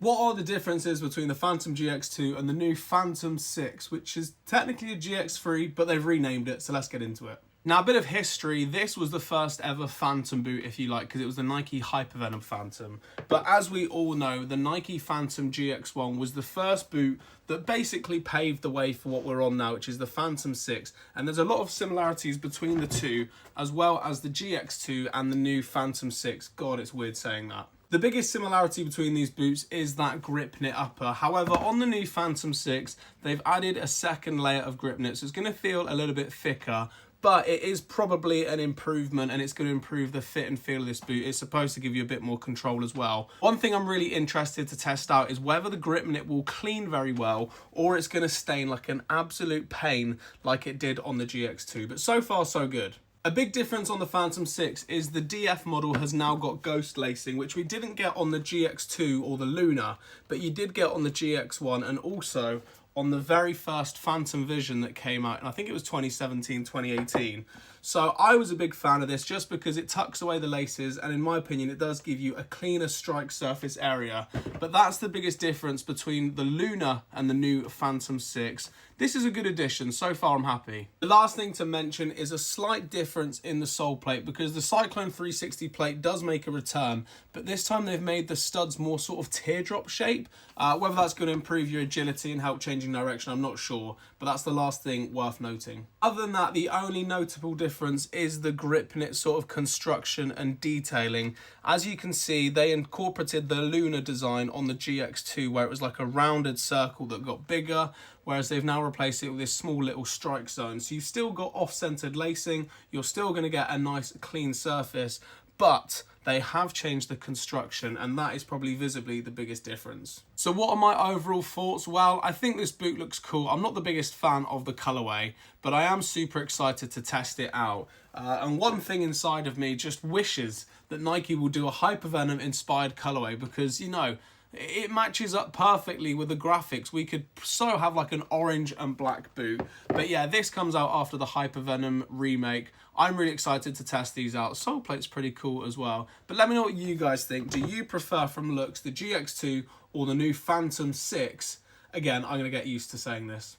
What are the differences between the Phantom GX2 and the new Phantom 6, which is technically a GX3, but they've renamed it, so let's get into it. Now, a bit of history, this was the first ever Phantom boot, if you like, because it was the Nike Hypervenom Phantom. But as we all know, the Nike Phantom GX1 was the first boot that basically paved the way for what we're on now, which is the Phantom 6. And there's a lot of similarities between the two, as well as the GX2 and the new Phantom 6. God, it's weird saying that. The biggest similarity between these boots is that Gripknit upper. However, on the new Phantom 6, they've added a second layer of Gripknit, so it's going to feel a little bit thicker, but it is probably an improvement and it's going to improve the fit and feel of this boot. It's supposed to give you a bit more control as well. One thing I'm really interested to test out is whether the Gripknit will clean very well or it's going to stain like an absolute pain like it did on the GX2. But so far, so good. A big difference on the Phantom 6 is the DF model has now got ghost lacing, which we didn't get on the GX2 or the Luna, but you did get on the GX1 and also on the very first Phantom Vision that came out, and I think it was 2017, 2018. So I was a big fan of this just because it tucks away the laces, and in my opinion, it does give you a cleaner strike surface area. But that's the biggest difference between the Luna and the new Phantom 6. This is a good addition. So far, I'm happy. The last thing to mention is a slight difference in the sole plate, because the Cyclone 360 plate does make a return, but this time they've made the studs more sort of teardrop shape. Whether that's going to improve your agility and help changing direction, I'm not sure, but that's the last thing worth noting. Other than that, the only notable difference is the Gripknit sort of construction and detailing. As you can see, they incorporated the Luna design on the GX2, where it was like a rounded circle that got bigger, whereas they've now replaced it with this small little strike zone. So you've still got off-centered lacing, you're still going to get a nice clean surface, but they have changed the construction, and that is probably visibly the biggest difference. So what are my overall thoughts? Well, I think this boot looks cool. I'm not the biggest fan of the colorway, but I am super excited to test it out. And one thing inside of me just wishes that Nike will do a Hypervenom inspired colorway, because, you know, it matches up perfectly with the graphics. We could so have like an orange and black boot. But yeah, this comes out after the Hypervenom remake. I'm really excited to test these out. Sole plate's pretty cool as well. But let me know what you guys think. Do you prefer from looks the GX2 or the new Phantom 6? Again, I'm going to get used to saying this.